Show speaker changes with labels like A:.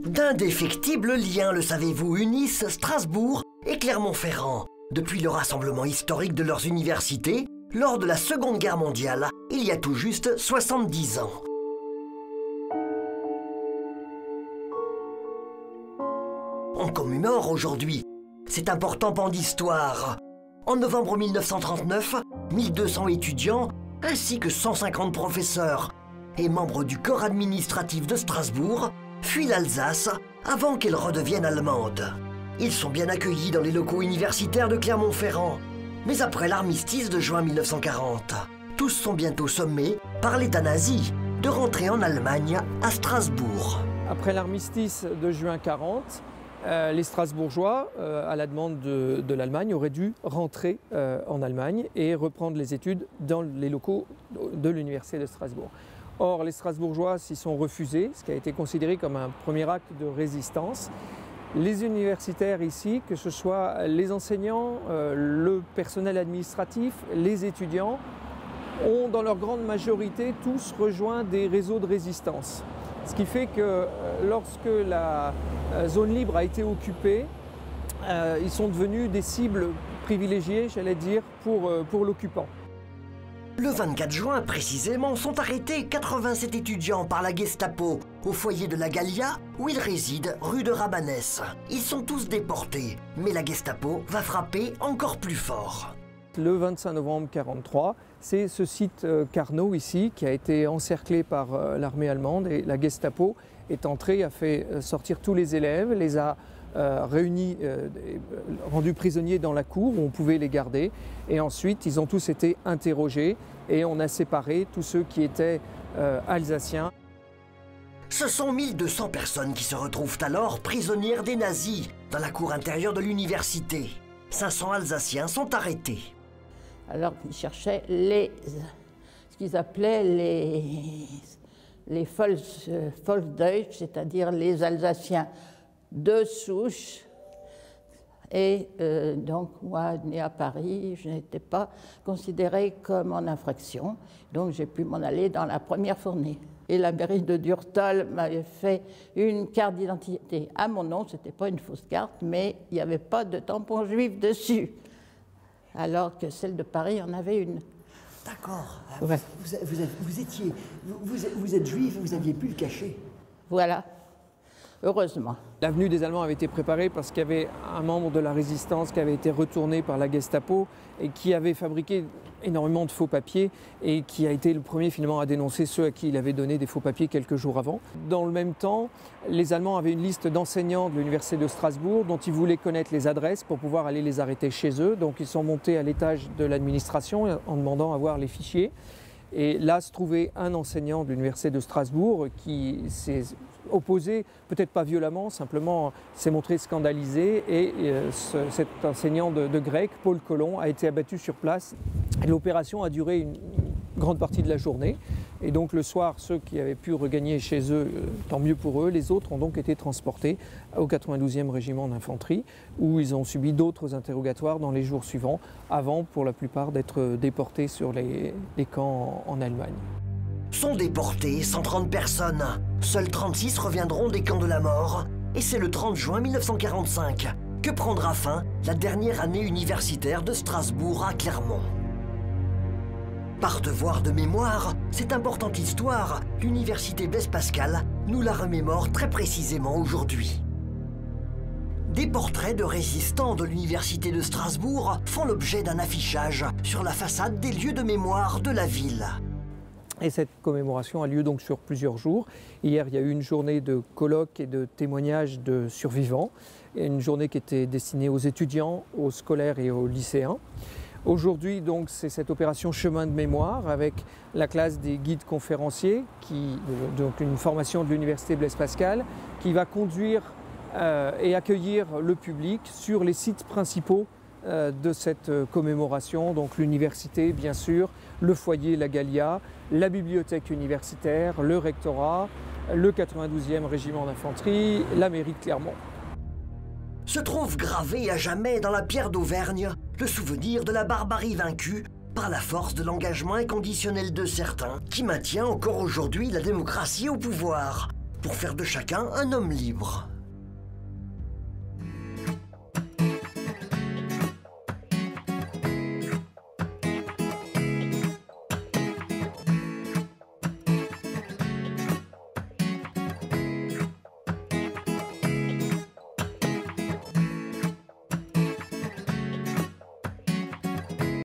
A: D'indéfectibles liens, le savez-vous, unissent Strasbourg et Clermont-Ferrand depuis le rassemblement historique de leurs universités lors de la Seconde Guerre mondiale, il y a tout juste 70 ans. On commémore aujourd'hui cet important pan d'histoire. En novembre 1939, 1200 étudiants ainsi que 150 professeurs et membres du corps administratif de Strasbourg fuient l'Alsace avant qu'elle redevienne allemande. Ils sont bien accueillis dans les locaux universitaires de Clermont-Ferrand. Mais après l'armistice de juin 1940, tous sont bientôt sommés par l'État nazi de rentrer en Allemagne à Strasbourg.
B: Après l'armistice de juin 1940, les Strasbourgeois, à la demande de l'Allemagne, auraient dû rentrer en Allemagne et reprendre les études dans les locaux de l'Université de Strasbourg. Or, les Strasbourgeois s'y sont refusés, ce qui a été considéré comme un premier acte de résistance. Les universitaires ici, que ce soit les enseignants, le personnel administratif, les étudiants, ont dans leur grande majorité tous rejoint des réseaux de résistance. Ce qui fait que lorsque la zone libre a été occupée, ils sont devenus des cibles privilégiées, j'allais dire, pour l'occupant.
A: Le 24 juin, précisément, sont arrêtés 87 étudiants par la Gestapo au foyer de la Gallia, où ils résident, rue de Rabanès. Ils sont tous déportés, mais la Gestapo va frapper encore plus fort.
B: Le 25 novembre 1943, c'est ce site Carnot ici qui a été encerclé par l'armée allemande et la Gestapo est entrée, a fait sortir tous les élèves, les a réunis, rendus prisonniers dans la cour où on pouvait les garder. Et ensuite, ils ont tous été interrogés et on a séparé tous ceux qui étaient alsaciens.
A: Ce sont 1200 personnes qui se retrouvent alors prisonnières des nazis dans la cour intérieure de l'université. 500 Alsaciens sont arrêtés.
C: Alors ils cherchaient ce qu'ils appelaient les Volksdeutsch, c'est-à-dire les Alsaciens de souche. Et donc moi, née à Paris, je n'étais pas considérée comme en infraction, donc j'ai pu m'en aller dans la première fournée. Et la mairie de Durtal m'avait fait une carte d'identité à mon nom, c'était pas une fausse carte, mais il n'y avait pas de tampon juif dessus. Alors que celle de Paris en avait une.
A: D'accord.
C: Ouais.
A: Vous êtes juif, vous aviez pu le cacher.
C: Voilà. Heureusement.
B: La venue des Allemands avait été préparée parce qu'il y avait un membre de la résistance qui avait été retourné par la Gestapo et qui avait fabriqué énormément de faux papiers et qui a été le premier finalement à dénoncer ceux à qui il avait donné des faux papiers quelques jours avant. Dans le même temps, les Allemands avaient une liste d'enseignants de l'Université de Strasbourg dont ils voulaient connaître les adresses pour pouvoir aller les arrêter chez eux. Donc ils sont montés à l'étage de l'administration en demandant à voir les fichiers. Et là se trouvait un enseignant de l'Université de Strasbourg qui s'est opposé, peut-être pas violemment, simplement s'est montré scandalisé et cet enseignant de grec, Paul Colomb, a été abattu sur place. L'opération a duré une grande partie de la journée et donc le soir, ceux qui avaient pu regagner chez eux, tant mieux pour eux, les autres ont donc été transportés au 92e régiment d'infanterie où ils ont subi d'autres interrogatoires dans les jours suivants avant pour la plupart d'être déportés sur les camps en Allemagne.
A: Sont déportés 130 personnes. Seuls 36 reviendront des camps de la mort. Et c'est le 30 juin 1945 que prendra fin la dernière année universitaire de Strasbourg à Clermont. Par devoir de mémoire, cette importante histoire, l'université Blaise Pascal nous la remémore très précisément aujourd'hui. Des portraits de résistants de l'université de Strasbourg font l'objet d'un affichage sur la façade des lieux de mémoire de la ville.
B: Et cette commémoration a lieu donc sur plusieurs jours. Hier, il y a eu une journée de colloques et de témoignages de survivants, et une journée qui était destinée aux étudiants, aux scolaires et aux lycéens. Aujourd'hui, donc, c'est cette opération Chemin de mémoire avec la classe des guides conférenciers, donc une formation de l'université Blaise Pascal, qui va conduire et accueillir le public sur les sites principaux de cette commémoration, donc l'université bien sûr, le foyer La Gallia, la bibliothèque universitaire, le rectorat, le 92e régiment d'infanterie, la mairie de Clermont.
A: Se trouve gravé à jamais dans la pierre d'Auvergne le souvenir de la barbarie vaincue par la force de l'engagement inconditionnel de certains qui maintient encore aujourd'hui la démocratie au pouvoir. pour faire de chacun un homme libre.